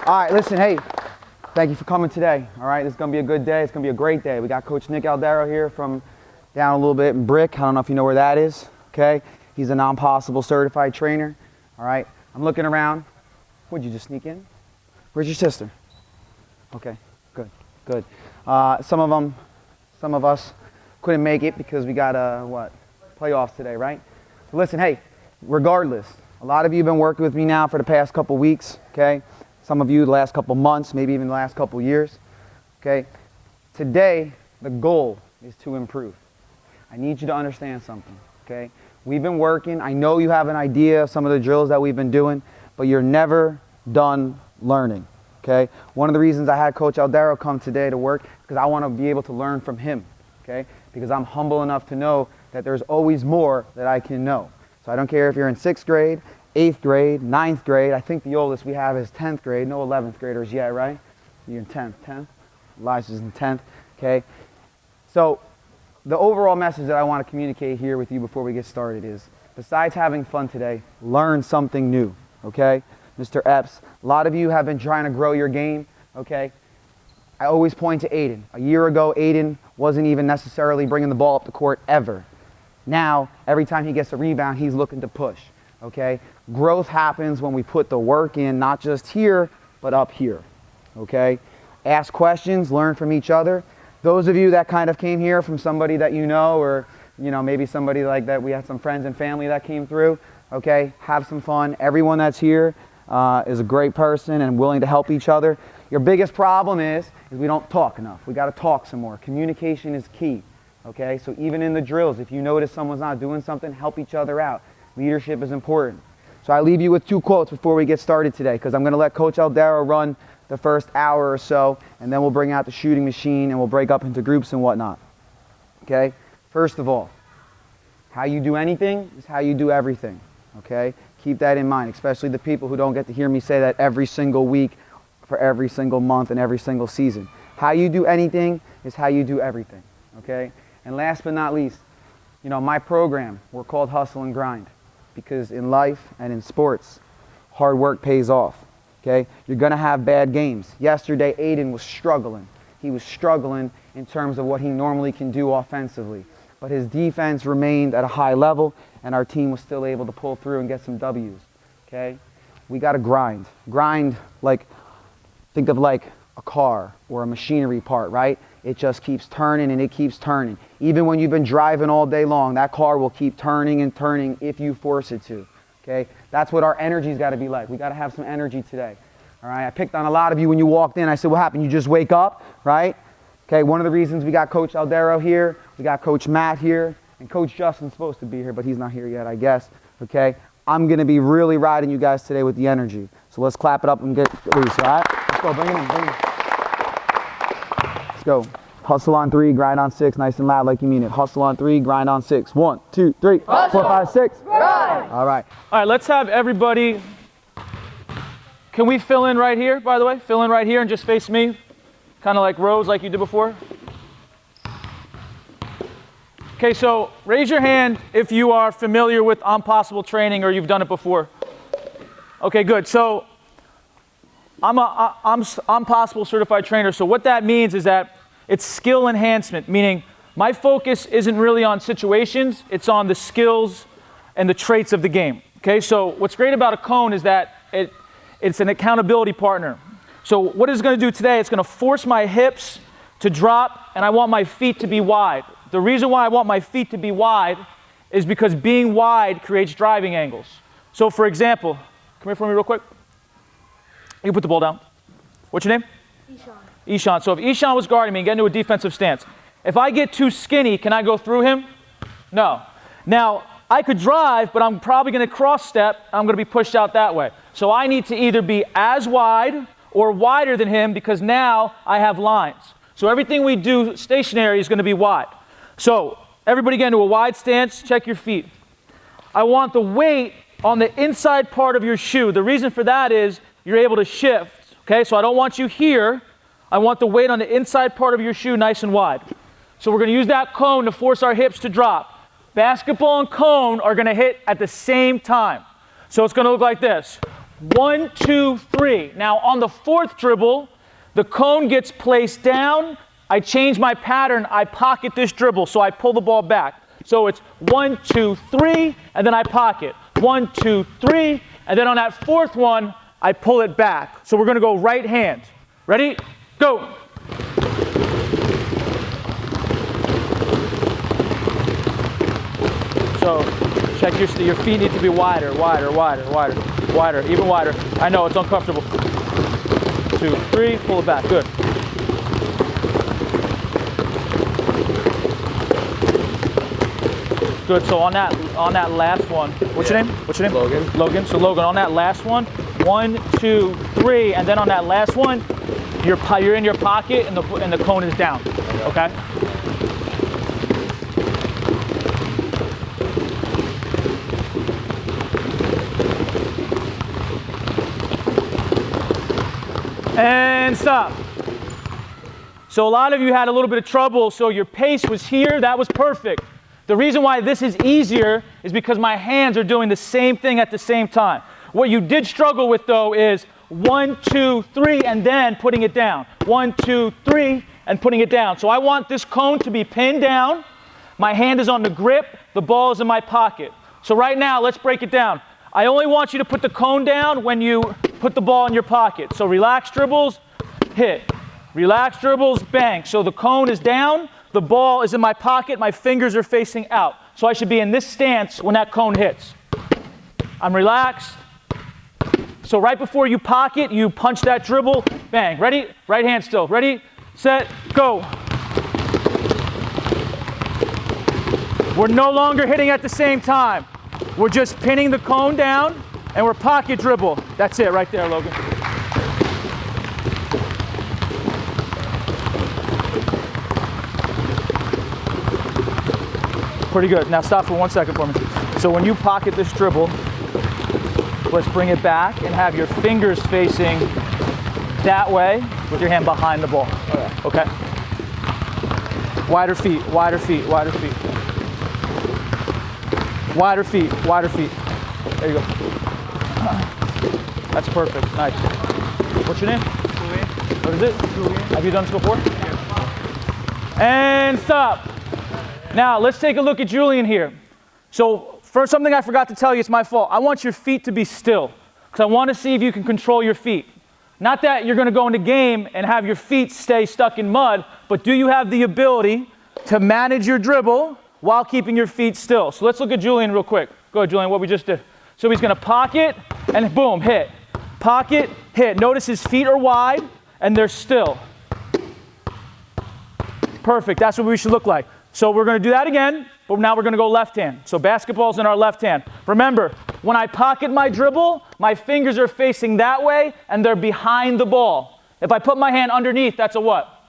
All right, listen, hey, thank you for coming today. All right, this is going to be a good day. It's going to be a great day. We got Coach Nick Aldero here from down a little bit in Brick. I don't know if you know where that is, okay? He's a non-possible certified trainer. All right, I'm looking around. Would you just sneak in? Where's your sister? Okay, good. Some of us couldn't make it because we got, playoffs today, right? So listen, hey, regardless, a lot of you have been working with me now for the past couple weeks, okay? Some of you the last couple months, maybe even the last couple years, okay? Today, the goal is to improve. I need you to understand something, okay? We've been working. I know you have an idea of some of the drills that we've been doing, but you're never done learning, okay? One of the reasons I had Coach Aldero come today to work is because I want to be able to learn from him, okay? Because I'm humble enough to know that there's always more that I can know. So I don't care if you're in 6th grade, 8th grade, 9th grade. I think the oldest we have is 10th grade. No 11th graders yet, right? You're in 10th. Elijah's in 10th, okay? So the overall message that I want to communicate here with you before we get started is, besides having fun today, learn something new, okay? Mr. Epps, a lot of you have been trying to grow your game, okay? I always point to Aiden. A year ago, Aiden wasn't even necessarily bringing the ball up the court ever. Now, every time he gets a rebound, he's looking to push, okay? Growth happens when we put the work in, not just here, but up here, okay? Ask questions, learn from each other. Those of you that kind of came here from somebody that you know, or maybe somebody like that, we had some friends and family that came through, okay? Have some fun. Everyone that's here is a great person and willing to help each other. Your biggest problem is we don't talk enough. We got to talk some more. Communication is key, okay? So even in the drills, if you notice someone's not doing something, help each other out. Leadership is important. So I leave you with 2 quotes before we get started today, because I'm going to let Coach Aldero run the first hour or so, and then we'll bring out the shooting machine and we'll break up into groups and whatnot, okay? First of all, how you do anything is how you do everything, okay? Keep that in mind, especially the people who don't get to hear me say that every single week for every single month and every single season. How you do anything is how you do everything, okay? And last but not least, my program, we're called Hustle and Grind, because in life and in sports, hard work pays off, okay? You're going to have bad games. Yesterday, Aiden was struggling. He was struggling in terms of what he normally can do offensively. But his defense remained at a high level, and our team was still able to pull through and get some W's, okay? We got to grind. Grind, think of like a car or a machinery part, right? It just keeps turning and it keeps turning. Even when you've been driving all day long, that car will keep turning and turning if you force it to, okay? That's what our energy's got to be like. We got to have some energy today, all right? I picked on a lot of you when you walked in. I said, what happened? You just wake up, right? Okay, one of the reasons we got Coach Aldero here, we got Coach Matt here, and Coach Justin's supposed to be here, but he's not here yet, I guess, okay? I'm going to be really riding you guys today with the energy. So let's clap it up and get loose, all right? Let's go, bring it in. Let's go. Hustle on 3, grind on 6, nice and loud like you mean it. Hustle on 3, grind on 6. 1, 2, 3, 4, 5, 6. Grind. All right. All right, let's have everybody. Can we fill in right here, by the way? Fill in right here and just face me. Kind of like rows like you did before. Okay, so raise your hand if you are familiar with Impossible training or you've done it before. Okay, good. So I'm Impossible certified trainer. So what that means is that it's skill enhancement, meaning my focus isn't really on situations, it's on the skills and the traits of the game. Okay, so what's great about a cone is that it's an accountability partner. So what it's going to do today, it's going to force my hips to drop, and I want my feet to be wide. The reason why I want my feet to be wide is because being wide creates driving angles. So for example, come here for me real quick. You can put the ball down. What's your name? Ishan. So if Ishan was guarding me and get into a defensive stance, if I get too skinny, can I go through him? No. Now, I could drive, but I'm probably going to cross step. I'm going to be pushed out that way. So I need to either be as wide or wider than him because now I have lines. So everything we do stationary is going to be wide. So everybody get into a wide stance, check your feet. I want the weight on the inside part of your shoe. The reason for that is you're able to shift. Okay, so I don't want you here. I want the weight on the inside part of your shoe nice and wide. So we're going to use that cone to force our hips to drop. Basketball and cone are going to hit at the same time. So it's going to look like this. 1, 2, 3. Now on the fourth dribble, the cone gets placed down. I change my pattern. I pocket this dribble, so I pull the ball back. So it's 1, 2, 3, and then I pocket. 1, 2, 3, and then on that fourth one, I pull it back. So we're going to go right hand. Ready? Go. So check your feet need to be wider, wider, wider, wider, wider, even wider. I know it's uncomfortable. 2, 3, pull it back. Good. Good. So on that last one, what's your name? What's your name? Logan. Logan. So Logan, on that last one, 1, 2, 3, and then on that last one, you're in your pocket and the cone is down. Okay. And stop. So a lot of you had a little bit of trouble, so your pace was here, that was perfect. The reason why this is easier is because my hands are doing the same thing at the same time. What you did struggle with though is 1, 2, 3, and then putting it down. 1, 2, 3, and putting it down. So I want this cone to be pinned down. My hand is on the grip, the ball is in my pocket. So right now, let's break it down. I only want you to put the cone down when you put the ball in your pocket. So relax dribbles, hit. Relax dribbles, bang. So the cone is down, the ball is in my pocket, my fingers are facing out. So I should be in this stance when that cone hits. I'm relaxed. So right before you pocket, you punch that dribble, bang. Ready? Right hand still. Ready, set, go. We're no longer hitting at the same time. We're just pinning the cone down and we're pocket dribble. That's it right there, Logan. Pretty good. Now stop for 1 second for me. So when you pocket this dribble, let's bring it back and have your fingers facing that way with your hand behind the ball. Okay? Wider feet, wider feet, wider feet. Wider feet, wider feet. There you go. That's perfect. Nice. What's your name? Julian. What is it? Julian. Have you done this before? Yeah. And stop. Now, let's take a look at Julian here. So, first, something I forgot to tell you, it's my fault. I want your feet to be still, because I want to see if you can control your feet. Not that you're going to go into game and have your feet stay stuck in mud, but do you have the ability to manage your dribble while keeping your feet still? So let's look at Julian real quick. Go ahead, Julian, what we just did. So he's going to pocket and boom, hit. Pocket, hit. Notice his feet are wide and they're still. Perfect. That's what we should look like. So we're going to do that again, but now we're going to go left hand. So basketball's in our left hand. Remember, when I pocket my dribble, my fingers are facing that way and they're behind the ball. If I put my hand underneath, that's a what?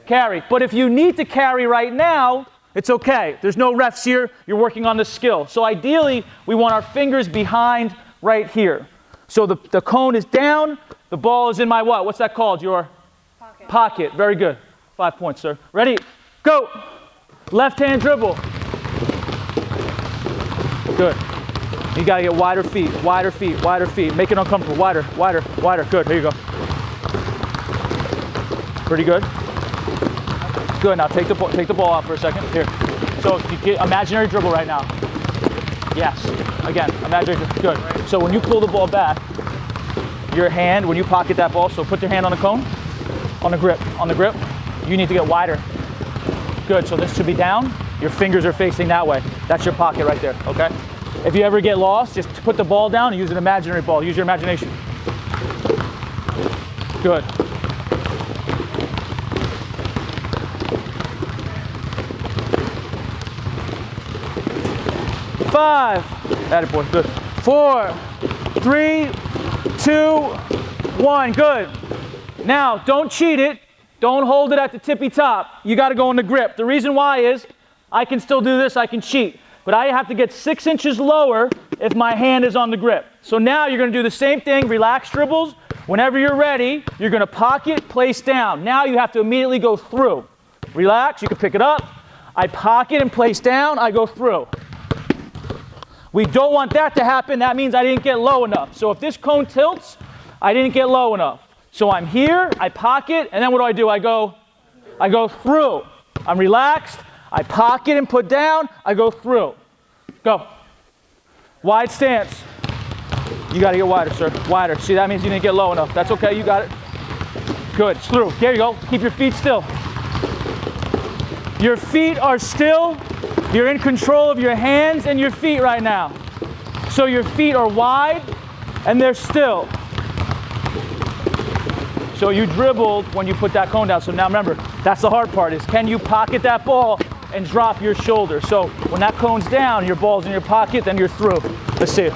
Carry. But if you need to carry right now, it's okay. There's no refs here. You're working on the skill. So ideally, we want our fingers behind right here. So the cone is down. The ball is in my what? What's that called? Your pocket. Very good. 5 points, sir. Ready? Go. Left hand dribble. Good. You got to get wider feet, wider feet, wider feet. Make it uncomfortable. Wider, wider, wider. Good. Here you go. Pretty good. Good. Now take the ball out for a second. Here. So you get imaginary dribble right now. Yes. Again, imaginary dribble. Good. So when you pull the ball back, your hand, when you pocket that ball, so put your hand on the cone, on the grip, you need to get wider. Good. So this should be down. Your fingers are facing that way. That's your pocket right there. Okay? If you ever get lost, just put the ball down and use an imaginary ball. Use your imagination. Good. Five. Attaboy. Good. 4, 3, 2, 1. Good. Now, don't cheat it. Don't hold it at the tippy top. You got to go in the grip. The reason why is I can still do this. I can cheat. But I have to get 6 inches lower if my hand is on the grip. So now you're going to do the same thing. Relax dribbles. Whenever you're ready, you're going to pocket, place down. Now you have to immediately go through. Relax. You can pick it up. I pocket and place down. I go through. We don't want that to happen. That means I didn't get low enough. So if this cone tilts, I didn't get low enough. So I'm here, I pocket, and then what do? I go through. I'm relaxed, I pocket and put down, I go through. Go. Wide stance. You got to get wider, sir. Wider. See, that means you didn't get low enough. That's okay, you got it. Good, it's through. There you go. Keep your feet still. Your feet are still. You're in control of your hands and your feet right now. So your feet are wide and they're still. So you dribbled when you put that cone down. So now remember, that's the hard part, is can you pocket that ball and drop your shoulder? So when that cone's down, your ball's in your pocket, then you're through. Let's see it.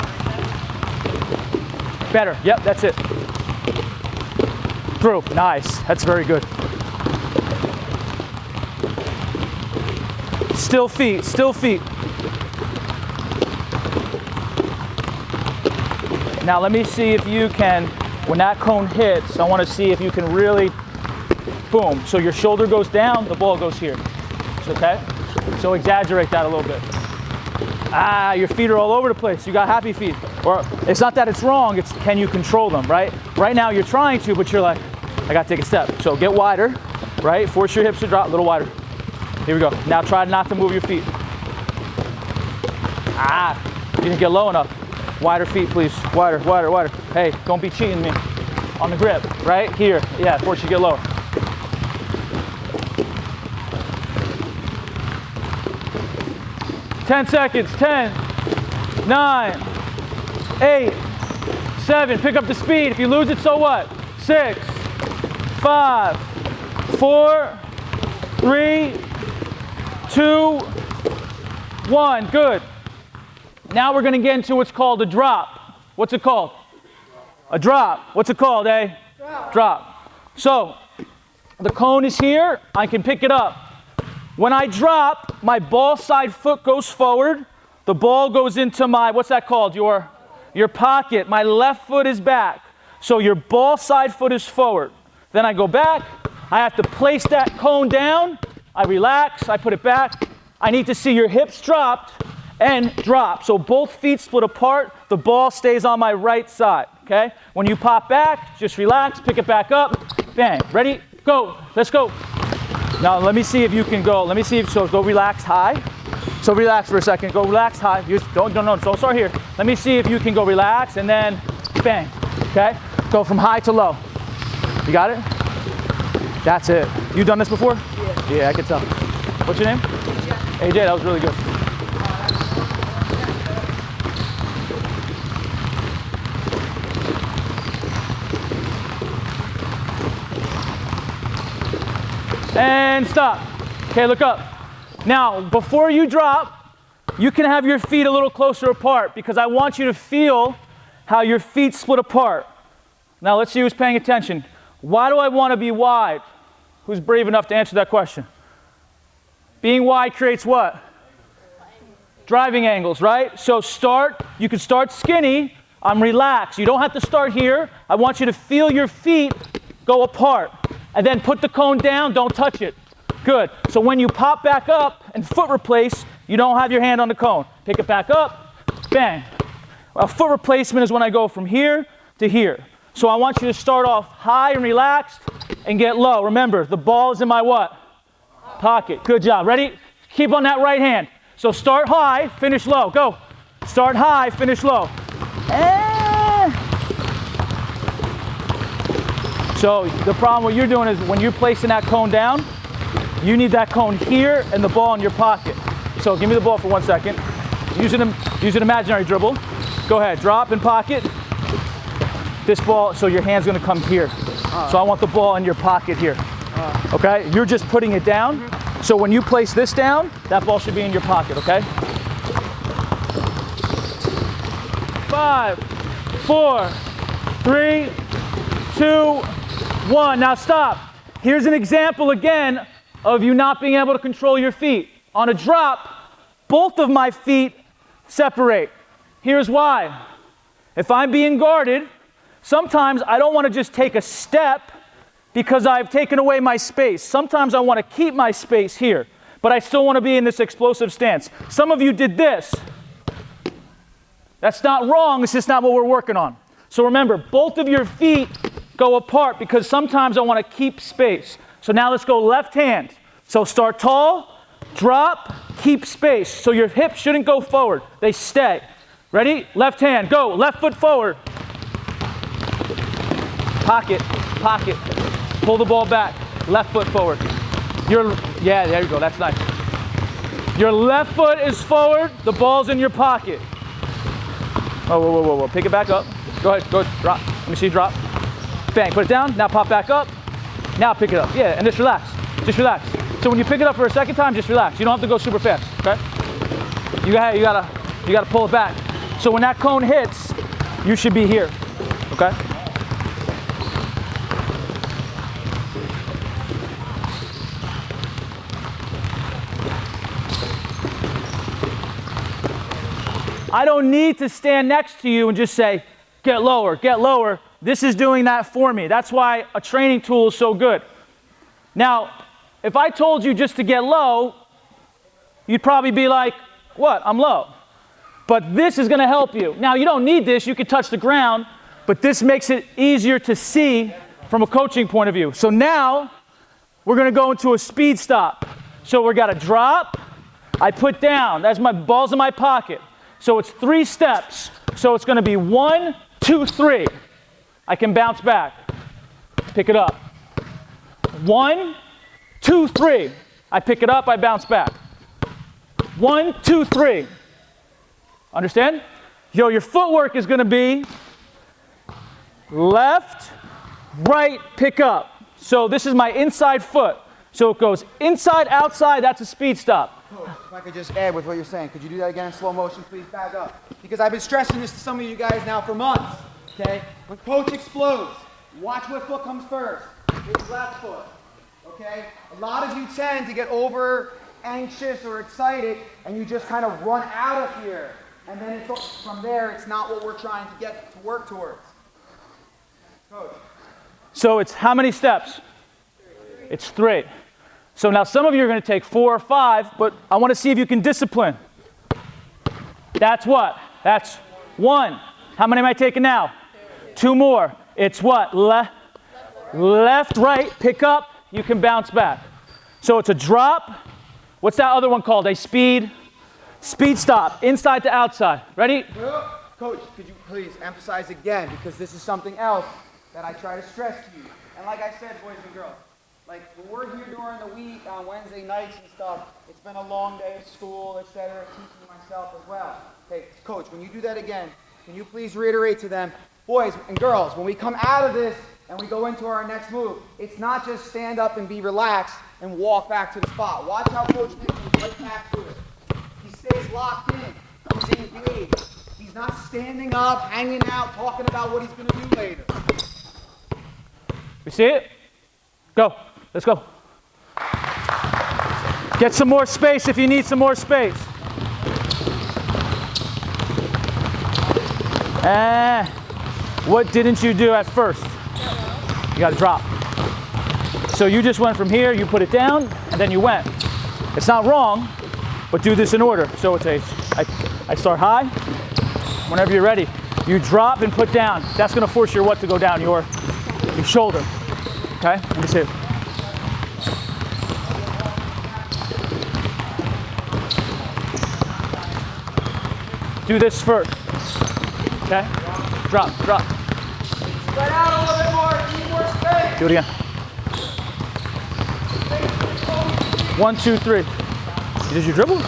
Better. Yep, that's it. Through. Nice. That's very good. Still feet. Still feet. Now let me see if you can, when that cone hits, I want to see if you can really, boom. So your shoulder goes down, the ball goes here. Okay? So exaggerate that a little bit. Ah, your feet are all over the place. You got happy feet. Or it's not that it's wrong, it's can you control them, right? Right now you're trying to, but you're like, I got to take a step. So get wider, right? Force your hips to drop a little wider. Here we go. Now try not to move your feet. Ah, you didn't get low enough. Wider feet, please. Wider, wider, wider. Hey, don't be cheating me on the grip, right? Here, yeah, force you to get lower. Ten seconds, 10, 9, 8, 7, pick up the speed. If you lose it, so what? 6, 5, 4, 3, 2, 1, good. Now we're gonna get into what's called a drop. What's it called? A drop. What's it called, eh? Drop. So, the cone is here, I can pick it up. When I drop, my ball side foot goes forward, the ball goes into my, what's that called? Your pocket. My left foot is back. So your ball side foot is forward. Then I go back, I have to place that cone down, I relax, I put it back. I need to see your hips dropped and drop. So both feet split apart, the ball stays on my right side, okay? When you pop back, just relax, pick it back up, bang. Ready? Go. Let's go. Now let me see if you can go. Let me see if, so go relax high. So relax for a second, go relax high. Don't start here. Let me see if you can go relax and then bang, okay? Go from high to low. You got it? That's it. You done this before? Yeah. Yeah, I can tell. What's your name? AJ, that was really good. And stop. Okay, look up. Now, before you drop, you can have your feet a little closer apart because I want you to feel how your feet split apart. Now, let's see who's paying attention. Why do I want to be wide? Who's brave enough to answer that question? Being wide creates what? Driving angles, right? So you can start skinny. I'm relaxed. You don't have to start here. I want you to feel your feet go apart. And then put the cone down, don't touch it. Good. So when you pop back up and foot replace, you don't have your hand on the cone. Pick it back up, bang. A foot replacement is when I go from here to here. So I want you to start off high and relaxed and get low. Remember, the ball is in my what? Pocket. Good job. Ready? Keep on that right hand. So start high, finish low. Go. Start high, finish low. So the problem what you're doing is when you're placing that cone down, you need that cone here and the ball in your pocket. So give me the ball for 1 second. Use an imaginary dribble. Go ahead, drop and pocket. This ball, so your hand's gonna come here. So I want the ball in your pocket here. Okay, you're just putting it down. So when you place this down, that ball should be in your pocket, okay? 5, 4, 3, 2, 1. Now stop. Here's an example again of you not being able to control your feet. On a drop, both of my feet separate. Here's why. If I'm being guarded, sometimes I don't want to just take a step because I've taken away my space. Sometimes I want to keep my space here, but I still want to be in this explosive stance. Some of you did this. That's not wrong, it's just not what we're working on. So remember, both of your feet go apart because sometimes I want to keep space. So now let's go left hand. So start tall, drop, keep space. So your hips shouldn't go forward, they stay. Ready? Left hand, go. Left foot forward. Pocket, pocket. Pull the ball back. Left foot forward. Yeah, there you go, that's nice. Your left foot is forward, the ball's in your pocket. Oh, whoa, whoa, whoa, whoa. Pick it back up. Go ahead, go, drop. Let me see you drop. Bang, put it down. Now pop back up. Now pick it up. Yeah, and just relax. Just relax. So when you pick it up for a second time, just relax. You don't have to go super fast, okay? You gotta pull it back. So when that cone hits, you should be here, okay? I don't need to stand next to you and just say, get lower, get lower. This is doing that for me. That's why a training tool is so good. Now, if I told you just to get low, you'd probably be like, what? I'm low. But this is going to help you. Now, you don't need this. You can touch the ground, but this makes it easier to see from a coaching point of view. So now, we're going to go into a speed stop. So we got to drop. I put down. That's my balls in my pocket. So it's 3 steps. So it's going to be 1, 2, 3. I can bounce back. Pick it up. 1, 2, 3. I pick it up, I bounce back. 1, 2, 3. Understand? Yo, your footwork is going to be left, right, pick up. So this is my inside foot. So it goes inside, outside, that's a speed stop. Coach, if I could just add with what you're saying, could you do that again in slow motion, please? Back up. Because I've been stressing this to some of you guys now for months, okay? When coach explodes, watch what foot comes first. It's left foot, okay? A lot of you tend to get over anxious or excited, and you just kind of run out of here. And then it's, from there, it's not what we're trying to get to work towards. Coach. So it's how many steps? 3. It's 3. So now some of you are going to take 4 or 5, but I want to see if you can discipline. That's what? That's 1. How many am I taking now? 2 more. It's what? Left, right, pick up, you can bounce back. So it's a drop. What's that other one called? A speed stop, inside to outside. Ready? Coach, could you please emphasize again, because this is something else that I try to stress to you. And like I said, boys and girls, like when we're here during the week on Wednesday nights and stuff, it's been a long day of school, etc., teaching myself as well. Okay, Coach, when you do that again, can you please reiterate to them, boys and girls, when we come out of this and we go into our next move, it's not just stand up and be relaxed and walk back to the spot. Watch how Coach moves right back to it. He stays locked in. He's engaged. He's not standing up, hanging out, talking about what he's going to do later. You see it? Go. Let's go. Get some more space if you need some more space. What didn't you do at first? You got to drop. So you just went from here, you put it down, and then you went. It's not wrong, but do this in order. So it's I start high. Whenever you're ready, you drop and put down. That's going to force your what to go down? Your shoulder. Okay? Let me see it. Do this first. Okay? Drop, drop. Spread out a little bit more. Need more space. Do it again. 1, 2, 3. Did you dribble?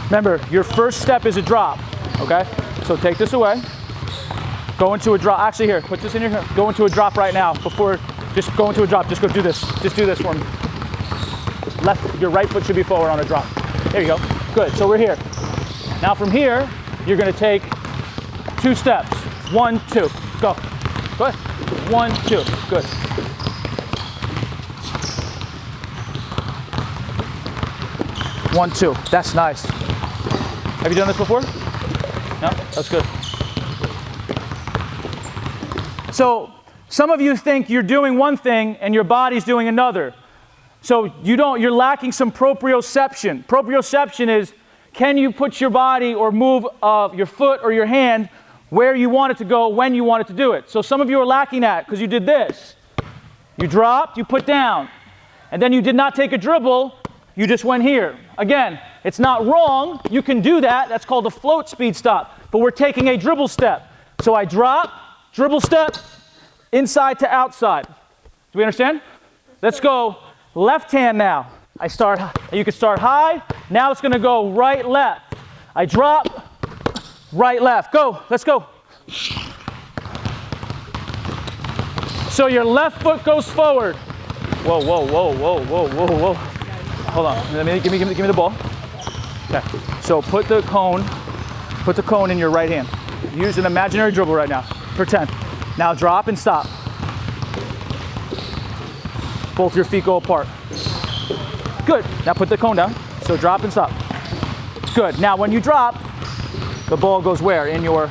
Remember, your first step is a drop. Okay? So take this away. Go into a drop. Actually, here, put this in your hand. Go into a drop right now. Before, just go into a drop. Just go do this. Just do this for me. Your right foot should be forward on a drop. There you go. Good. So we're here. Now from here, you're going to take 2 steps. 1, 2. Go. Go ahead. 1, 2. Good. One, 2. That's nice. Have you done this before? No? That's good. So some of you think you're doing one thing and your body's doing another. So you're lacking some proprioception. Proprioception is, can you put your body or move your foot or your hand where you want it to go when you want it to do it? So some of you are lacking that because you did this. You dropped, you put down, and then you did not take a dribble, you just went here. Again, it's not wrong, you can do that, that's called a float speed stop, but we're taking a dribble step. So I drop, dribble step, inside to outside. Do we understand? Let's go left hand now. You can start high, now it's gonna go right, left. I drop, right, left, go, let's go. So your left foot goes forward. Whoa, whoa, whoa, whoa, whoa, whoa, whoa. Hold on, give me the ball. Okay, so put the cone in your right hand. Use an imaginary dribble right now, pretend. Now drop and stop. Both your feet go apart. Good, now put the cone down. So drop and stop. Good, now when you drop, the ball goes where? In your,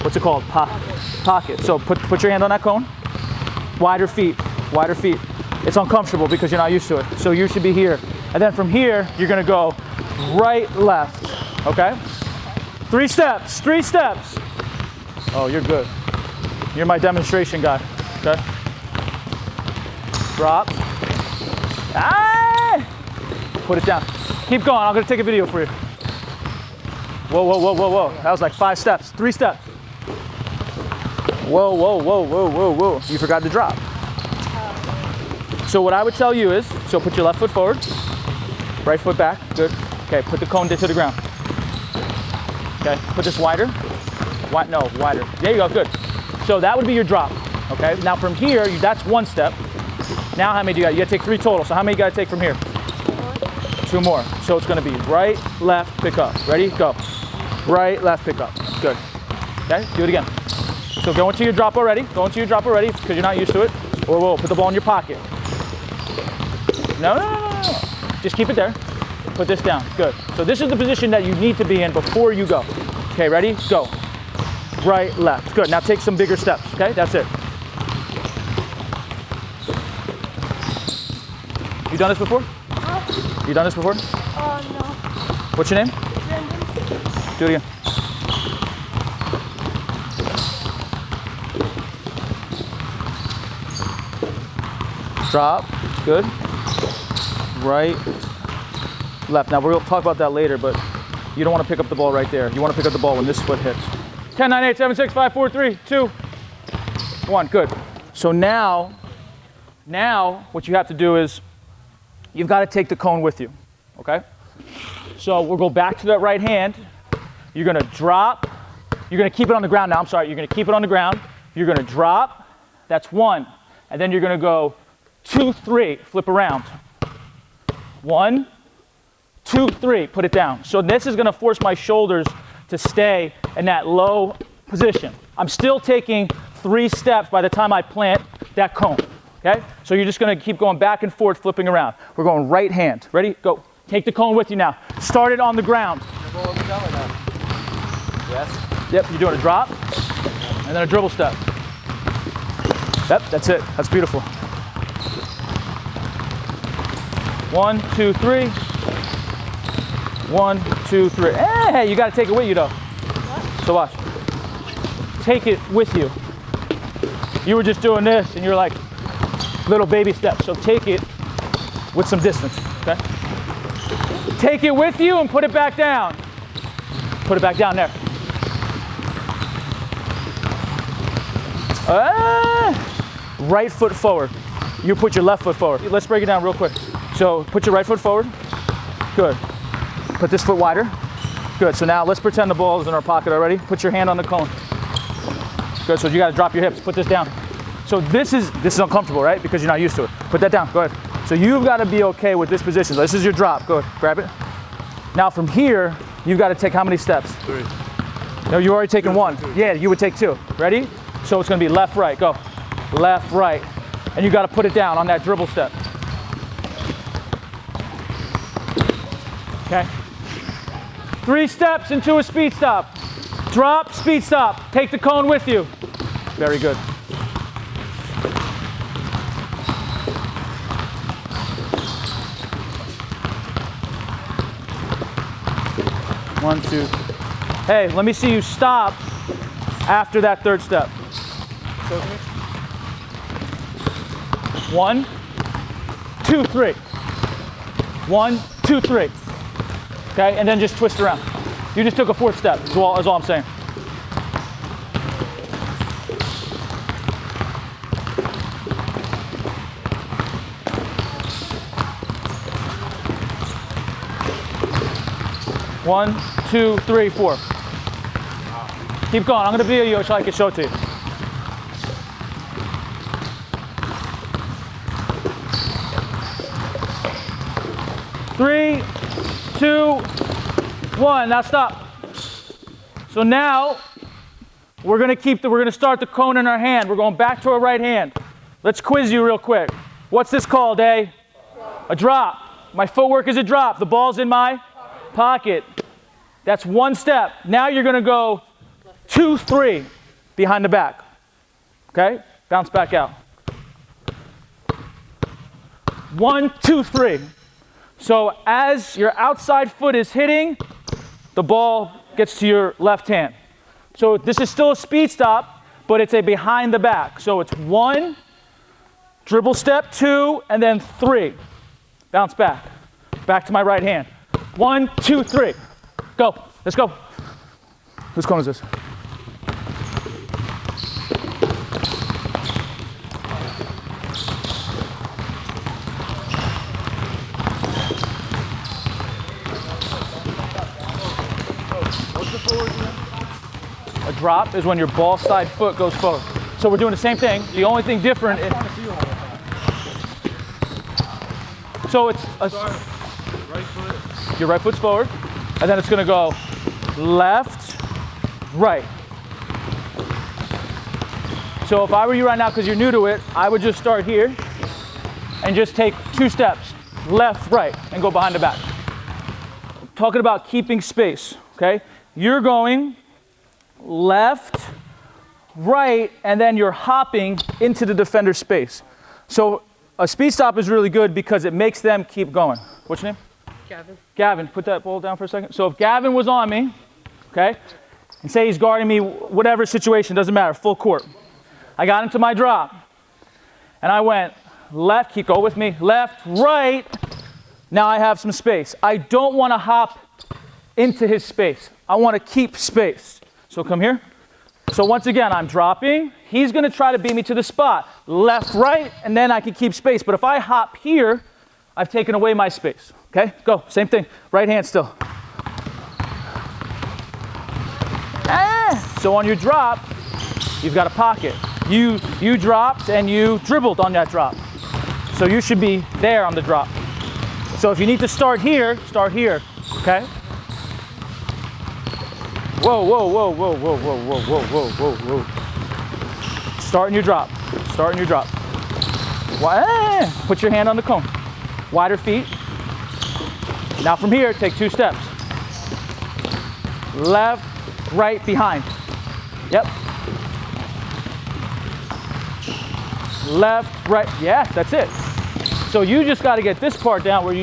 what's it called? Pocket. So put your hand on that cone. Wider feet, wider feet. It's uncomfortable because you're not used to it. So you should be here. And then from here, you're gonna go right, left, okay? 3 steps, 3 steps. Oh, you're good. You're my demonstration guy, okay? Drop. Ah! Put it down. Keep going, I'm gonna take a video for you. Whoa, whoa, whoa, whoa, whoa. That was like 5 steps, 3 steps. Whoa, whoa, whoa, whoa, whoa, whoa. You forgot to drop. So what I would tell you is, so put your left foot forward, right foot back, good. Okay, put the cone to the ground. Okay, put this wider. No, wider. There you go, good. So that would be your drop, okay? Now from here, that's 1 step. Now how many do you got? You gotta take 3 total, so how many you gotta take from here? 2 more. So it's gonna be right, left, pick up. Ready, go. Right, left, pick up, good. Okay, do it again. So go into your drop already, because you're not used to it. Whoa, whoa, put the ball in your pocket. No, no, no, no, no. Just keep it there. Put this down, good. So this is the position that you need to be in before you go. Okay, ready, go. Right, left, good. Now take some bigger steps, okay? That's it. You done this before? You done this before? No. What's your name? Brandon. Do it again. Drop, good. Right, left. Now we're going to talk about that later, but you don't want to pick up the ball right there. You want to pick up the ball when this foot hits. 10, 9, 8, 7, 6, 5, 4, 3, 2, 1, good. So now what you have to do is you've got to take the cone with you, okay? So we'll go back to that right hand. You're going to drop. You're going to keep it on the ground now. I'm sorry. You're going to keep it on the ground. You're going to drop. That's 1. And then you're going to go 2, 3. Flip around. 1, 2, 3. Put it down. So this is going to force my shoulders to stay in that low position. I'm still taking 3 steps by the time I plant that cone. Okay? So you're just going to keep going back and forth, flipping around. We're going right hand. Ready? Go. Take the cone with you now. Start it on the ground. Yes. Yep, you're doing a drop and then a dribble step. Yep, that's it. That's beautiful. 1, 2, 3. 1, 2, 3. Hey, you got to take it with you though. What? So watch. Take it with you. You were just doing this and you're like little baby steps. So take it with some distance. Okay? Take it with you and put it back down. Put it back down there. Right foot forward. You put your left foot forward. Let's break it down real quick. So put your right foot forward. Good. Put this foot wider. Good. So now let's pretend the ball is in our pocket already. Put your hand on the cone. Good. So you got to drop your hips. Put this down. So this is uncomfortable, right? Because you're not used to it. Put that down. Go ahead. So you've got to be okay with this position. So this is your drop. Go ahead. Grab it. Now from here, you've got to take how many steps? 3. No, you've already taken 1. Yeah, you would take 2. Ready? So it's going to be left, right. Go. Left, right. And you got to put it down on that dribble step. Okay. 3 steps into a speed stop. Drop, speed stop. Take the cone with you. Very good. 1, 2. Hey, let me see you stop after that third step. 1, 2, 3. 1, 2, 3. Okay, and then just twist around. You just took a fourth step, is all I'm saying. One, 2, 3, 4. Keep going. I'm going to video you so I can show it to you. Three, 2, 1. Now stop. So now we're going to start the cone in our hand. We're going back to our right hand. Let's quiz you real quick. What's this called, A drop. My footwork is a drop. The ball's in my pocket. That's one step. Now you're going to go 2, 3 behind the back. Okay? Bounce back out. 1, 2, 3. So as your outside foot is hitting, the ball gets to your left hand. So this is still a speed stop, but it's a behind the back. So it's 1, dribble step, 2, and then 3. Bounce back. Back to my right hand. 1, 2, 3. Go. Let's go. Whose cone is this? A drop is when your ball side foot goes forward. So we're doing the same thing. The only thing different is... So it's your right foot's forward, and then it's going to go left, right. So if I were you right now, because you're new to it, I would just start here and just take 2 steps, left, right, and go behind the back. I'm talking about keeping space, okay? You're going left, right, and then you're hopping into the defender's space. So a speed stop is really good because it makes them keep going. What's your name? Gavin. Gavin, put that ball down for a second. So if Gavin was on me, okay, and say he's guarding me, whatever situation, doesn't matter, full court. I got into my drop, and I went left, go with me, left, right. Now I have some space. I don't want to hop into his space. I want to keep space. So come here. So once again, I'm dropping. He's going to try to beat me to the spot. Left, right, and then I can keep space. But if I hop here, I've taken away my space. Okay, go. Same thing. Right hand still. So on your drop, you've got a pocket. You dropped and you dribbled on that drop. So you should be there on the drop. So if you need to start here, okay? Whoa, whoa, whoa, whoa, whoa, whoa, whoa, whoa, whoa, whoa, whoa. Start in your drop. Put your hand on the cone. Wider feet. Now from here, take 2 steps. Left, right, behind. Yep. Left, right. Yes, that's it. So you just got to get this part down where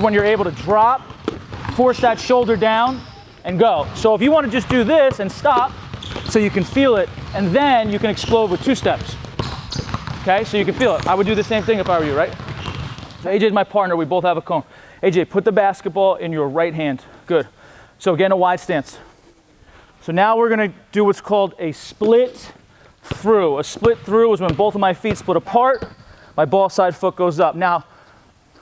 when you're able to drop, force that shoulder down, and go. So if you want to just do this and stop, so you can feel it, and then you can explode with 2 steps. Okay, so you can feel it. I would do the same thing if I were you, right? So AJ's my partner. We both have a cone. AJ, put the basketball in your right hand. Good. So again, a wide stance. So now we're going to do what's called a split through. A split through is when both of my feet split apart. My ball side foot goes up. Now,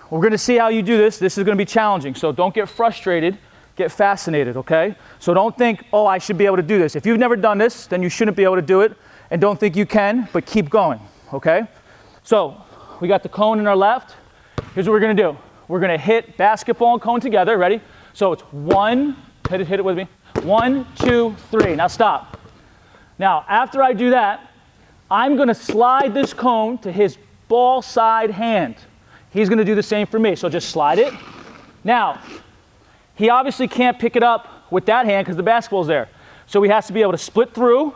we're going to see how you do this. This is going to be challenging. So don't get frustrated. Get fascinated, okay? So don't think, oh, I should be able to do this. If you've never done this, then you shouldn't be able to do it. And don't think you can, but keep going, okay? So we got the cone in our left. Here's what we're going to do. We're going to hit basketball and cone together. Ready? So it's 1, hit it with me. 1, 2, 3. Now stop. Now, after I do that, I'm going to slide this cone to his ball side hand. He's going to do the same for me. So just slide it. Now, he obviously can't pick it up with that hand because the basketball's there. So he has to be able to split through,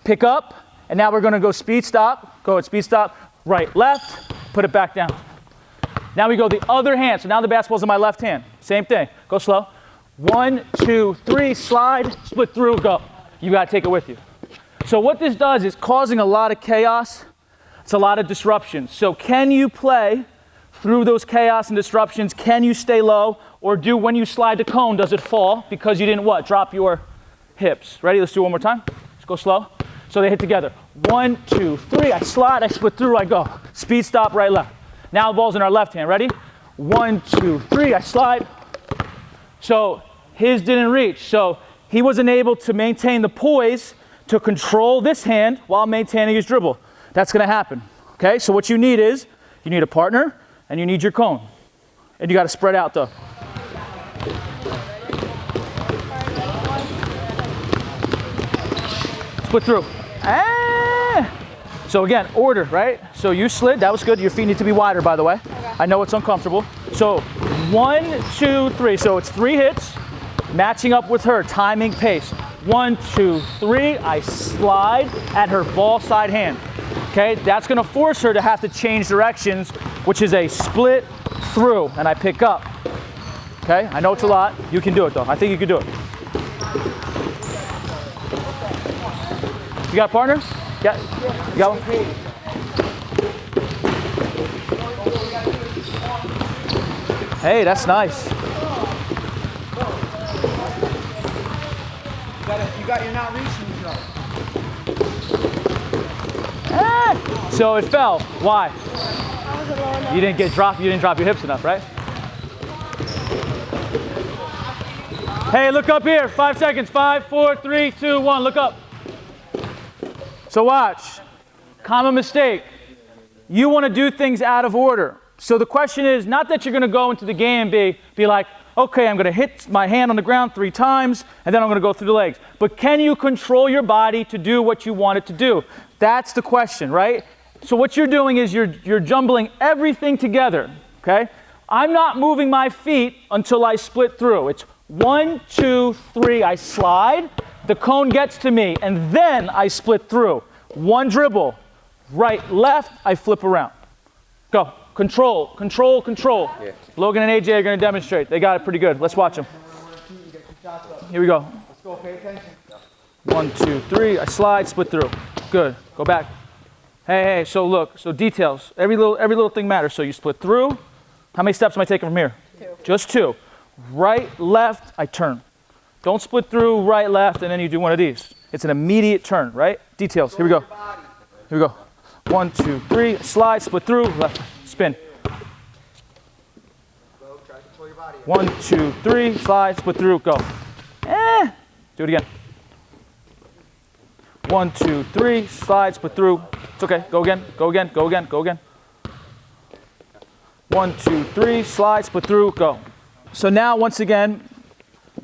pick up, and now we're going to go speed stop. Go at speed stop, right, left, put it back down. Now we go the other hand. So now the basketball's in my left hand. Same thing. Go slow. 1, 2, 3, slide, split through, go. You gotta take it with you. So what this does is causing a lot of chaos. It's a lot of disruptions. So can you play through those chaos and disruptions? Can you stay low? Or when you slide the cone, does it fall because you didn't what? Drop your hips. Ready? Let's do it one more time. Let's go slow. So they hit together. 1, 2, 3. I slide, I split through, I go. Speed, stop, right, left. Now the ball's in our left hand. Ready? 1, 2, 3. I slide. So his didn't reach. So he wasn't able to maintain the poise to control this hand while maintaining his dribble. That's going to happen. Okay? So what you need is, you need a partner and you need your cone. And you got to spread out though. Split through. So again, order, right? So you slid, that was good. Your feet need to be wider, by the way. Okay. I know it's uncomfortable. So 1, 2, 3. So it's 3 hits, matching up with her, timing pace. 1, 2, 3. I slide at her ball side hand. Okay, that's gonna force her to have to change directions, which is a split through, and I pick up. Okay, I know it's a lot. You can do it though. I think you can do it. You got a partner? Yeah. You got one? Hey, that's nice. You got your not reaching control. So it fell. Why? You didn't get dropped. You didn't drop your hips enough, right? Hey, look up here. 5 seconds. 5, 4, 3, 2, 1. Look up. So watch. Common mistake. You want to do things out of order. So the question is not that you're going to go into the game and be like, okay, I'm going to hit my hand on the ground 3 times, and then I'm going to go through the legs. But can you control your body to do what you want it to do? That's the question, right? So what you're doing is you're jumbling everything together, okay? I'm not moving my feet until I split through. It's 1, 2, 3, I slide, the cone gets to me, and then I split through. 1 dribble, right, left, I flip around. Go. Control, control, control. Yeah. Logan and AJ are going to demonstrate. They got it pretty good. Let's watch them. Here we go. Let's go. Pay attention. 1, 2, 3. I slide, split through. Good. Go back. Hey, so look. So details. Every little thing matters. So you split through. How many steps am I taking from here? 2. Just 2. Right, left, I turn. Don't split through right, left, and then you do one of these. It's an immediate turn, right? Details. Here we go. Here we go. 1, 2, 3. Slide, split through, left. Spin. 1, 2, 3, slide, split through, go. Do it again. 1, 2, 3, slide, split through. It's okay. Go again, go again, go again, go again. 1, 2, 3, slide, split through, go. So now, once again,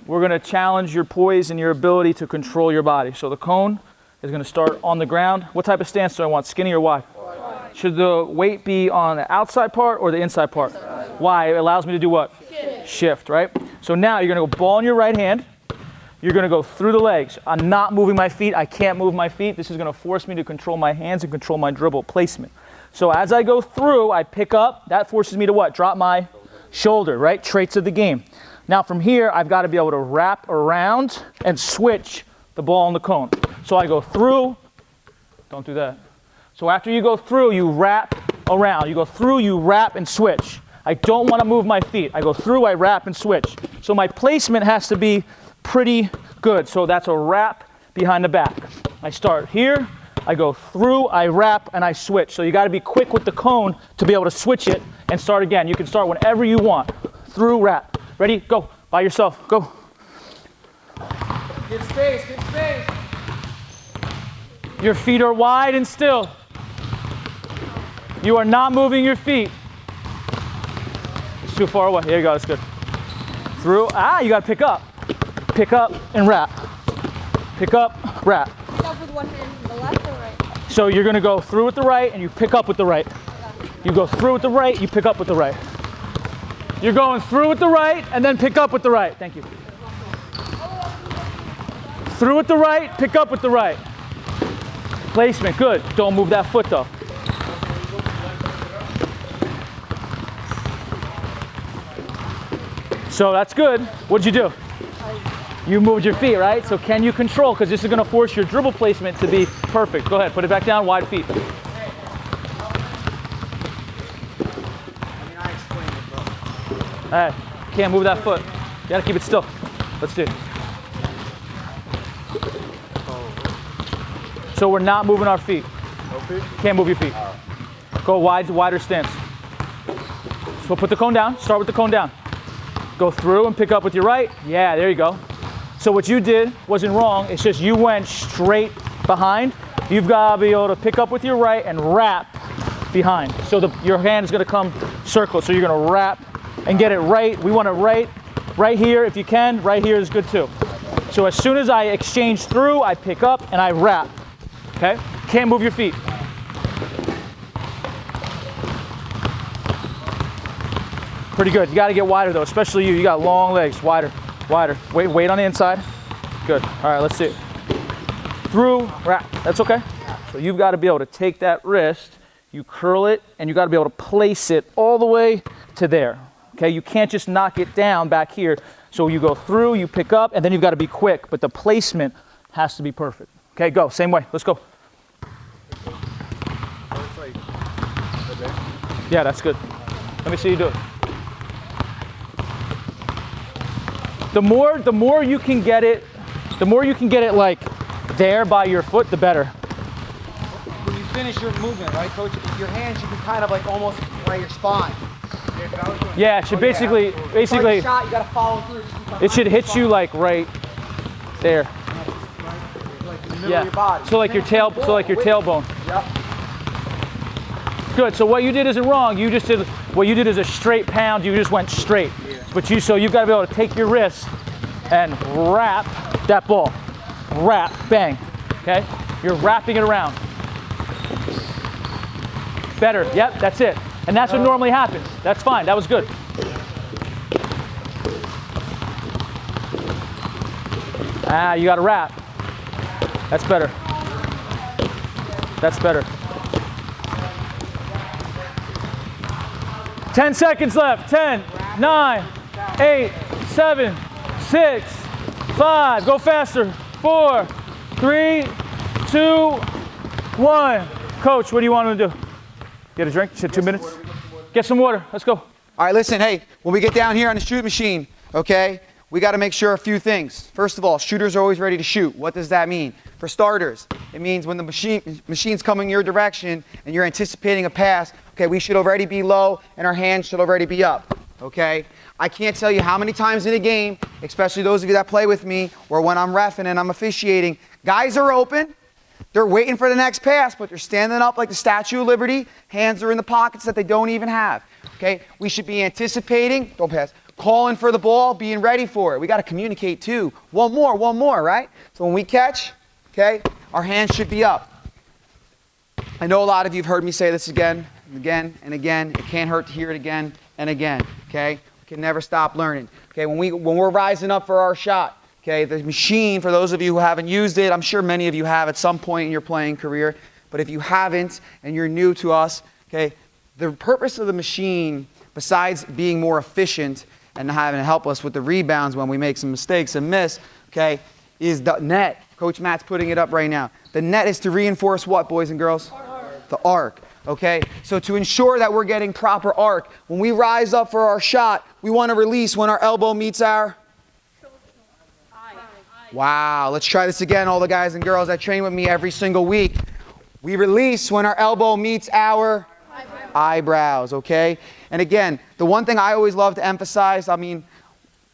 we're going to challenge your poise and your ability to control your body. So the cone is going to start on the ground. What type of stance do I want, skinny or wide? Should the weight be on the outside part or the inside part? Why? It allows me to do what? Shift, right? So now you're going to go ball in your right hand. You're going to go through the legs. I'm not moving my feet. I can't move my feet. This is going to force me to control my hands and control my dribble placement. So as I go through, I pick up. That forces me to what? Drop my shoulder, right? Traits of the game. Now from here, I've got to be able to wrap around and switch the ball on the cone. So I go through. Don't do that. So after you go through, you wrap around. You go through, you wrap and switch. I don't want to move my feet. I go through, I wrap and switch. So my placement has to be pretty good. So that's a wrap behind the back. I start here, I go through, I wrap, and I switch. So you got to be quick with the cone to be able to switch it and start again. You can start whenever you want. Through, wrap. Ready? Go. By yourself. Go. Get space, get space. Your feet are wide and still. You are not moving your feet. It's too far away. Here you go. That's good. Through. You got to pick up. Pick up and wrap. Pick up, wrap. Pick up with one hand, the left or right? So you're going to go through with the right and you pick up with the right. You go through with the right, you pick up with the right. You're going through with the right and then pick up with the right. Thank you. Through with the right, pick up with the right. Placement, good. Don't move that foot though. So that's good. What'd you do? You moved your feet, right? So can you control? Because this is going to force your dribble placement to be perfect. Go ahead, put it back down, wide feet. All right, can't move that foot. You gotta keep it still. Let's do it. So we're not moving our feet. No feet? Can't move your feet. Go wider stance. So put the cone down, start with the cone down. Go through and pick up with your right. Yeah, there you go. So what you did wasn't wrong, it's just you went straight behind. You've got to be able to pick up with your right and wrap behind. So your hand is going to come circle. So you're going to wrap and get it right. We want it right here if you can. Right here is good too. So as soon as I exchange through, I pick up and I wrap. Okay? Can't move your feet. Pretty good. You got to get wider though, especially you. You got long legs. Wider, wider. Weight on the inside. Good. All right, let's see it. Through, wrap. That's okay. So you've got to be able to take that wrist, you curl it, and you got to be able to place it all the way to there. Okay, you can't just knock it down back here. So you go through, you pick up, and then you've got to be quick, but the placement has to be perfect. Okay, go. Same way. Let's go. Yeah, that's good. Let me see you do it. The more you can get it, like there by your foot, the better. When you finish your movement, right, coach, your hand should be kind of like almost by your spine. Yeah, it should basically, Shot, you gotta follow through. it should hit you like right there. Like in the middle Yeah. of your body. So like your tailbone. Yep. Good. So what you did isn't wrong. What you did is a straight pound. You just went straight. Yeah. But so you've got to be able to take your wrist and wrap that ball. Wrap, bang. Okay? You're wrapping it around. Better. Yep, that's it. And that's what normally happens. That's fine. That was good. You got to wrap. That's better. That's better. 10 seconds left. 10, 9, 8, 7, 6, 5. Go faster. 4, 3, 2, 1. Coach, what do you want him to do? Get a drink? 2 minutes? Get some water. Let's go. All right, listen, hey, when we get down here on the shoot machine, okay, we got to make sure a few things. First of all, shooters are always ready to shoot. What does that mean? For starters, it means when the machine's coming your direction and you're anticipating a pass, okay, we should already be low and our hands should already be up, okay? I can't tell you how many times in a game, especially those of you that play with me, or when I'm reffing and I'm officiating, guys are open, they're waiting for the next pass, but they're standing up like the Statue of Liberty, hands are in the pockets that they don't even have, okay? We should be anticipating, don't pass, calling for the ball, being ready for it. We got to communicate too. One more, right? So when we catch, okay, our hands should be up. I know a lot of you have heard me say this again and again and again. It can't hurt to hear it again and again, okay? We can never stop learning. Okay, when we're rising up for our shot, okay, the machine, for those of you who haven't used it, I'm sure many of you have at some point in your playing career, but if you haven't and you're new to us, okay, the purpose of the machine, besides being more efficient and having to help us with the rebounds when we make some mistakes and miss, okay, is the net. Coach Matt's putting it up right now. The net is to reinforce what, boys and girls? Arc. The arc, okay? So to ensure that we're getting proper arc, when we rise up for our shot, we want to release when our elbow meets our... Wow, let's try this again, all the guys and girls that train with me every single week. We release when our elbow meets our eyebrows, okay? And again, the one thing I always love to emphasize, I mean,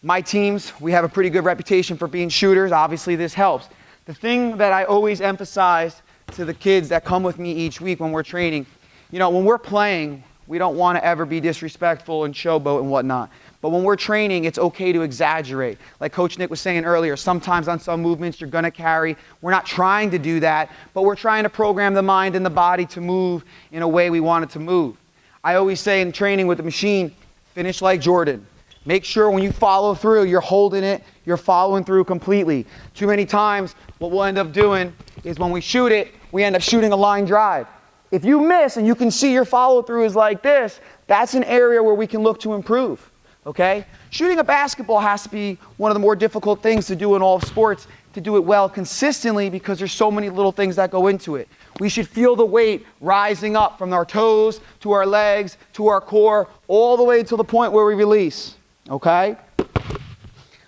my teams, we have a pretty good reputation for being shooters. Obviously, this helps. The thing that I always emphasize to the kids that come with me each week when we're training, you know, when we're playing, we don't want to ever be disrespectful and showboat and whatnot. But when we're training, it's okay to exaggerate. Like Coach Nick was saying earlier, sometimes on some movements you're going to carry. We're not trying to do that, but we're trying to program the mind and the body to move in a way we want it to move. I always say in training with the machine, finish like Jordan. Make sure when you follow through, you're holding it, you're following through completely. Too many times, what we'll end up doing is when we shoot it, we end up shooting a line drive. If you miss and you can see your follow through is like this, that's an area where we can look to improve. okay? Shooting a basketball has to be one of the more difficult things to do in all sports, to do it well consistently, because there's so many little things that go into it. We should feel the weight rising up from our toes to our legs to our core, all the way to the point where we release, okay?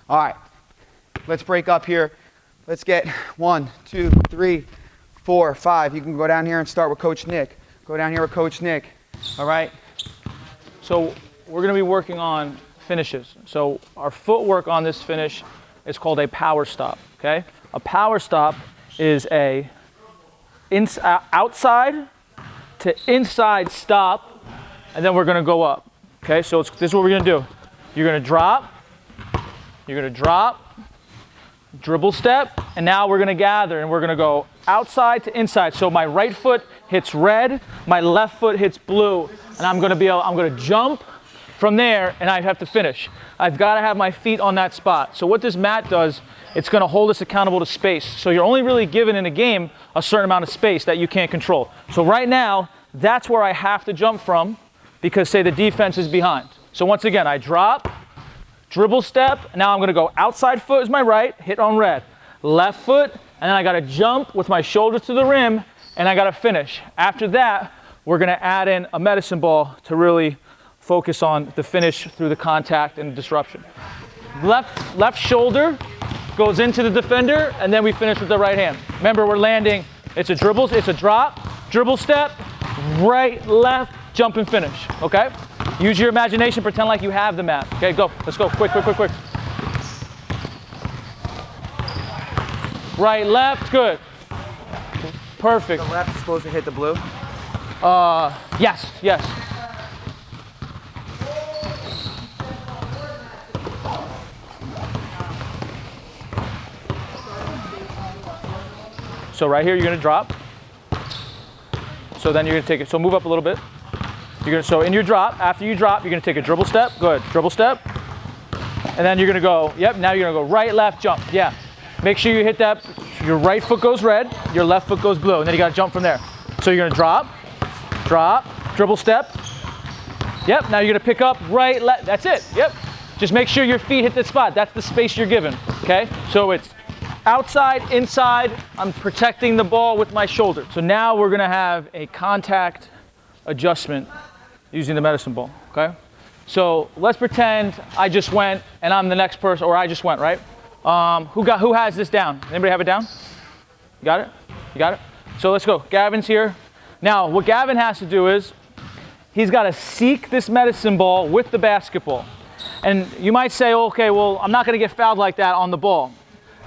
All right, let's break up here. Let's get 1, 2, 3, 4, 5. You can go down here and start with Coach Nick. Go down here with Coach Nick, all right? So we're going to be working on finishes. So our footwork on this finish is called a power stop, okay? A power stop is a outside to inside stop, and then we're going to go up, okay? So this is what we're going to do. You're going to drop, dribble step, and now we're going to gather, and we're going to go outside to inside. So my right foot hits red, my left foot hits blue, and I'm going to jump from there, and I have to finish. I've got to have my feet on that spot. So what this mat does, it's going to hold us accountable to space. So you're only really given in a game a certain amount of space that you can't control. So right now, that's where I have to jump from, because say the defense is behind. So once again, I drop, dribble step, now I'm going to go outside foot is my right, hit on red, left foot, and then I got to jump with my shoulder to the rim, and I got to finish. After that, we're going to add in a medicine ball to really focus on the finish through the contact and disruption. Left shoulder goes into the defender, and then we finish with the right hand. Remember, we're landing, it's a drop, dribble step, right, left, jump and finish, okay? Use your imagination, pretend like you have the mat. Okay, go, let's go, quick. Right, left, good. Perfect. The left is supposed to hit the blue? Yes. So right here, you're gonna drop. So then you're gonna take it, so move up a little bit. So in your drop, after you drop, you're gonna take a dribble step, good, dribble step. And then you're gonna go, now you're gonna go right, left, jump, yeah. Make sure you hit that, your right foot goes red, your left foot goes blue, and then you gotta jump from there. So you're gonna drop, dribble step. Yep, now you're gonna pick up, right, left, that's it, yep. Just make sure your feet hit the spot, that's the space you're given, okay? So it's outside, inside, I'm protecting the ball with my shoulder. So now we're gonna have a contact adjustment using the medicine ball, okay? So let's pretend I just went and I'm the next person, or I just went, right? Who has this down? Anybody have it down? You got it? You got it? So let's go. Gavin's here. Now, what Gavin has to do is he's got to seek this medicine ball with the basketball. And you might say, okay, well, I'm not going to get fouled like that on the ball.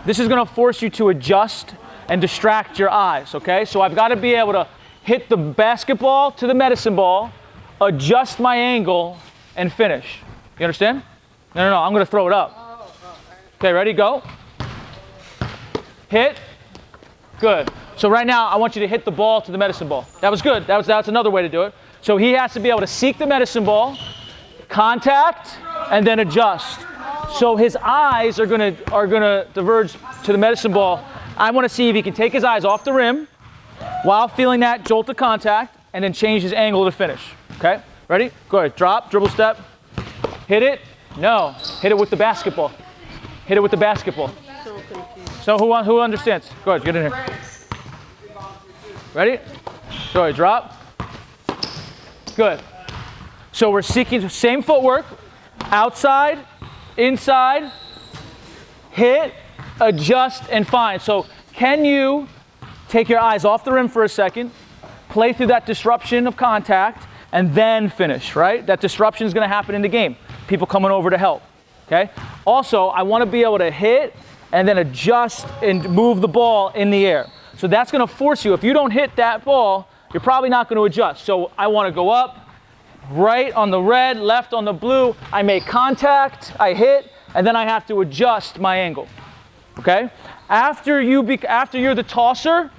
This is going to force you to adjust and distract your eyes, okay? So I've got to be able to hit the basketball to the medicine ball, adjust my angle, and finish. You understand? No, I'm going to throw it up. Okay, ready? Go. Hit. Good. So right now, I want you to hit the ball to the medicine ball. That was good. That's another way to do it. So he has to be able to seek the medicine ball, contact, and then adjust. So his eyes are gonna diverge to the medicine ball. I want to see if he can take his eyes off the rim while feeling that jolt of contact, and then change his angle to finish. Okay? Ready? Go ahead. Drop, dribble step. Hit it. No. Hit it with the basketball. Hit it with the basketball. So who understands? Go ahead, get in here. Ready? Go ahead, drop. Good. So we're seeking the same footwork. Outside, inside, hit, adjust, and find. So can you take your eyes off the rim for a second, play through that disruption of contact, and then finish, right? That disruption is going to happen in the game. People coming over to help, okay? Also, I want to be able to hit and then adjust and move the ball in the air. So that's going to force you. If you don't hit that ball, you're probably not going to adjust. So I want to go up, right on the red, left on the blue. I make contact, I hit, and then I have to adjust my angle, okay? After you're the tosser,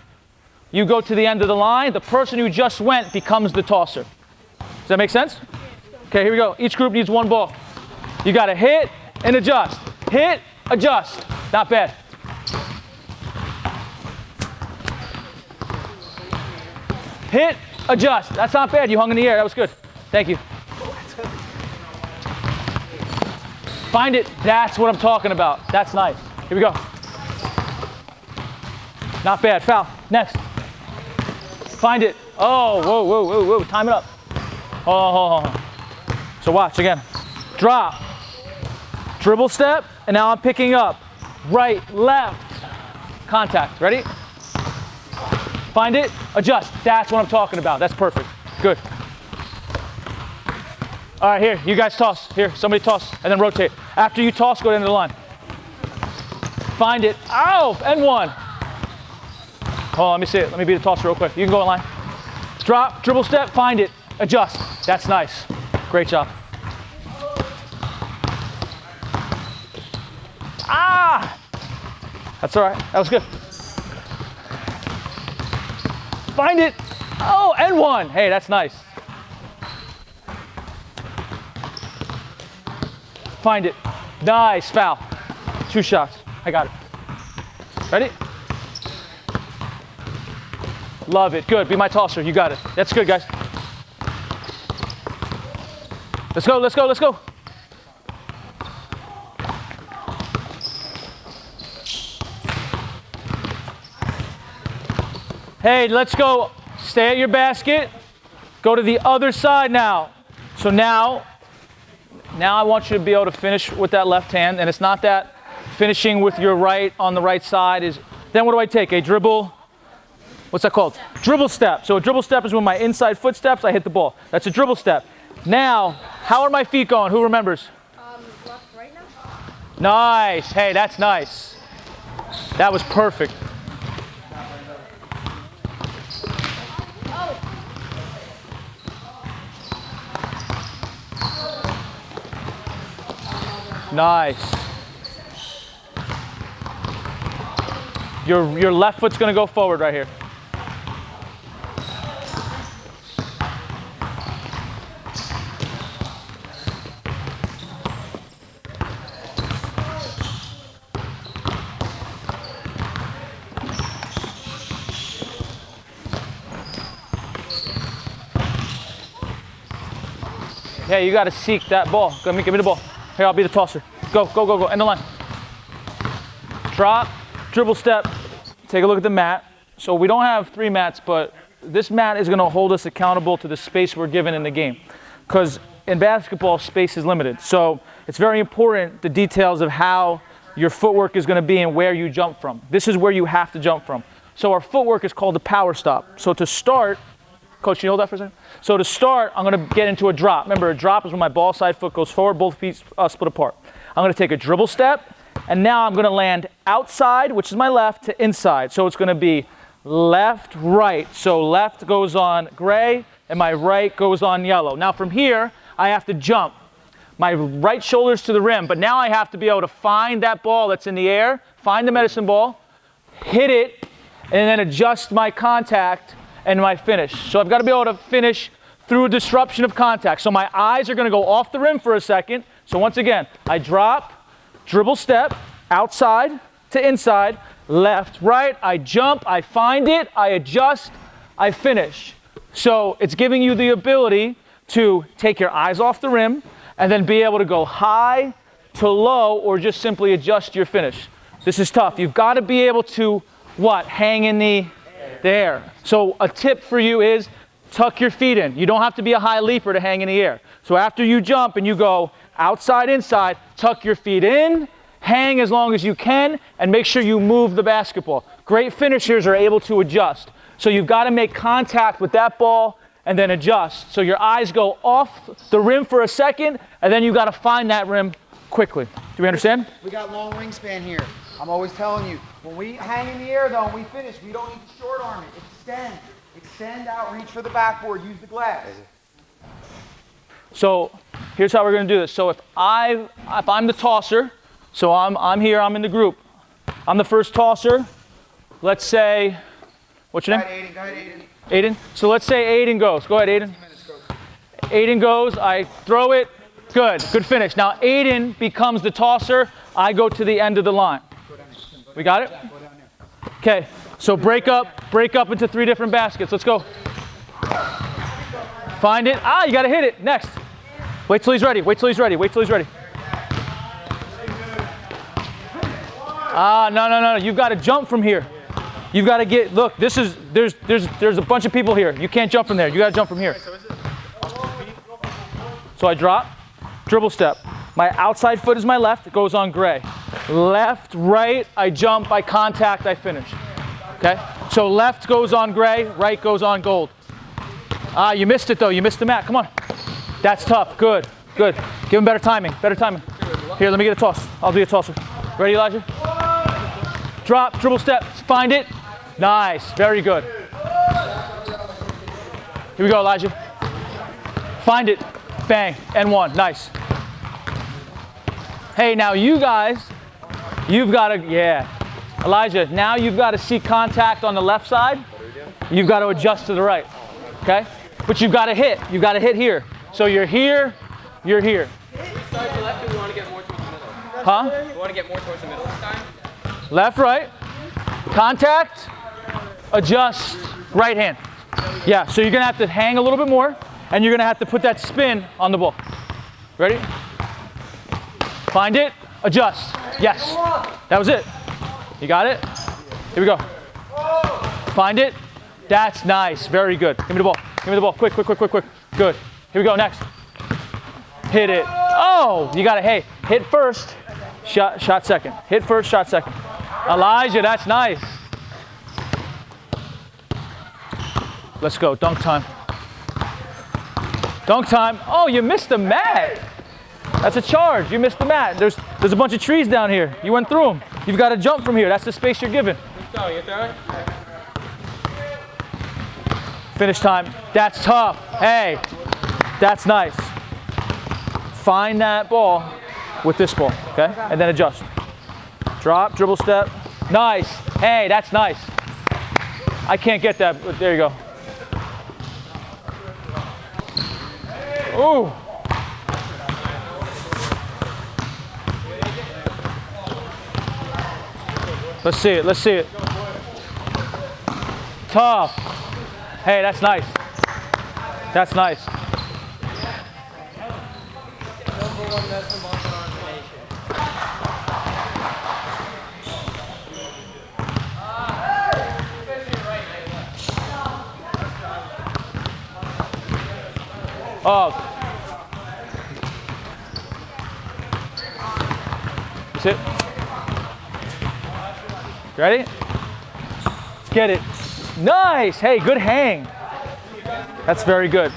you go to the end of the line. The person who just went becomes the tosser. Does that make sense? Okay, here we go. Each group needs one ball. You got to hit and adjust. Hit, adjust. Not bad. Hit, adjust. That's not bad. You hung in the air. That was good. Thank you. Find it. That's what I'm talking about. That's nice. Here we go. Not bad. Foul. Next. Find it. Oh, whoa, whoa, whoa, whoa. Time it up. Oh. So watch again. Drop. Dribble step, and now I'm picking up. Right, left. Contact. Ready? Find it. Adjust. That's what I'm talking about. That's perfect. Good. All right, here. You guys toss. Here, somebody toss, and then rotate. After you toss, go to the end of the line. Find it. Ow! And one. Oh, let me see it. Let me beat the toss real quick. You can go in line. Drop, dribble step, find it, adjust. That's nice. Great job. Ah! That's all right. That was good. Find it. Oh, and one. Hey, that's nice. Find it. Nice. Foul. 2 shots. I got it. Ready? Love it. Good. Be my tosser. You got it. That's good, guys. Let's go. Let's go. Let's go. Hey, let's go. Stay at your basket. Go to the other side now. So now I want you to be able to finish with that left hand. And it's not that finishing with your right on the right side is. Then what do I take? A dribble. What's that called? Dribble step. So a dribble step is when my inside foot steps, I hit the ball. That's a dribble step. Now, how are my feet going? Who remembers? Left, right now? Nice. Hey, that's nice. That was perfect. Nice. Your left foot's going to go forward right here. Yeah, you got to seek that ball. Give me the ball. Here, I'll be the tosser. Go, go, go, go. End the line. Drop, dribble step. Take a look at the mat. So we don't have 3 mats, but this mat is going to hold us accountable to the space we're given in the game. Because in basketball, space is limited. So it's very important, the details of how your footwork is going to be and where you jump from. This is where you have to jump from. So our footwork is called the power stop. So to start, Coach, can you hold that for a second? So to start, I'm going to get into a drop. Remember, a drop is when my ball side foot goes forward, both feet split apart. I'm going to take a dribble step, and now I'm going to land outside, which is my left, to inside. So it's going to be left, right. So left goes on gray, and my right goes on yellow. Now from here, I have to jump. My right shoulder's to the rim, but now I have to be able to find that ball that's in the air, find the medicine ball, hit it, and then adjust my contact and my finish. So I've got to be able to finish through a disruption of contact. So my eyes are going to go off the rim for a second. So once again, I drop, dribble step, outside to inside, left, right, I jump, I find it, I adjust, I finish. So it's giving you the ability to take your eyes off the rim and then be able to go high to low or just simply adjust your finish. This is tough. You've got to be able to, what, hang in the air. So a tip for you is tuck your feet in. You don't have to be a high leaper to hang in the air. So after you jump and you go outside, inside, tuck your feet in, hang as long as you can, and make sure you move the basketball. Great finishers are able to adjust. So you've got to make contact with that ball and then adjust. So your eyes go off the rim for a second, and then you got to find that rim quickly. Do we understand? We got long wingspan here. I'm always telling you, when we hang in the air though, and we finish, we don't need to short arm it. Extend. Extend out, reach for the backboard, use the glass. So here's how we're going to do this. So if I'm the tosser, so I'm here, I'm in the group. I'm the first tosser. Let's say, what's your name? Go ahead, Aiden. Aiden. So let's say Aiden goes. Go ahead, Aiden. Aiden goes, I throw it. Good finish. Now Aiden becomes the tosser. I go to the end of the line. We got it? Okay, so break up into 3 different baskets. Let's go. Find it. You got to hit it. Next. Wait till he's ready. Wait till he's ready. Wait till he's ready. No. You've got to jump from here. You've got to get, look, there's a bunch of people here. You can't jump from there. You got to jump from here. So I drop, dribble step. My outside foot is my left, it goes on gray. Left, right, I jump, I contact, I finish. Okay? So left goes on gray, right goes on gold. You missed it though, you missed the mat, come on. That's tough, good. Give him better timing. Here, let me get a toss. I'll do a tosser. Ready, Elijah? Drop, dribble step, find it. Nice, very good. Here we go, Elijah. Find it, bang, and one, nice. Hey, now you guys, you've got to, yeah. Elijah, now you've got to see contact on the left side. You've got to adjust to the right, okay? But you've got to hit here. So you're here, you're here. Start to left, or we want to get more towards the middle? Huh? We want to get more towards the middle this time? Left, right, contact, adjust, right hand. Yeah, so you're gonna have to hang a little bit more, and you're gonna have to put that spin on the ball. Ready? Find it, adjust. Yes, that was it. You got it? Here we go. Find it. That's nice, very good. Give me the ball, quick. Good. Here we go, next. Hit it. Oh, you gotta, hey, hit first, shot second. Hit first, shot second. Elijah, that's nice. Let's go, dunk time. Dunk time. Oh, you missed the mat. That's a charge, you missed the mat. There's a bunch of trees down here. You went through them. You've got to jump from here. That's the space you're given. Let's go, you throw it? Finish time. That's tough. Hey, that's nice. Find that ball with this ball, okay? And then adjust. Drop, dribble step. Nice. Hey, that's nice. I can't get that, but there you go. Ooh. Let's see it. Tough. Hey, that's nice. That's nice. Oh. That's it. Ready? Get it. Nice. Hey, good hang. That's very good.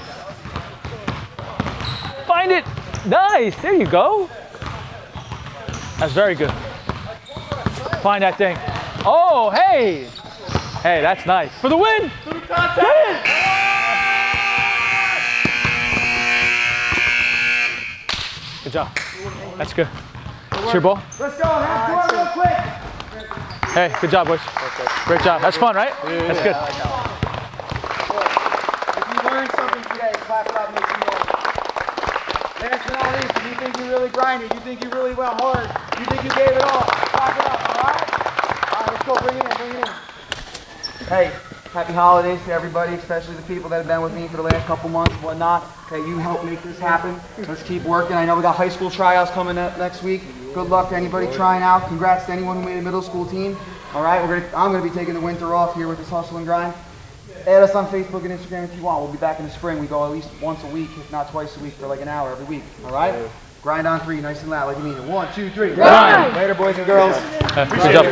Find it. Nice. There you go. That's very good. Find that thing. Oh, hey. Hey, that's nice. For the win. Good job. That's good. It's your ball. Let's go, half court real quick. Hey, good job, boys. Great job. That's fun, right? That's good. If you learned something today, clap it up, make some noise. Last but not least, if you think you really grinded, you think you really went hard, you think you gave it all, clap it up, all right? All right, let's go, bring it in. Hey, happy holidays to everybody, especially the people that have been with me for the last couple months and whatnot. Okay, you helped make this happen. Let's keep working. I know we got high school tryouts coming up next week. Good luck to anybody trying out. Congrats to anyone who made a middle school team. All right, I'm going to be taking the winter off here with this hustle and grind. Add us on Facebook and Instagram if you want. We'll be back in the spring. We go at least once a week, if not twice a week, for like an hour every week. All right? Grind on 3, nice and loud, like you mean it. 1, 2, 3. Grind! Later, boys and girls. Good job.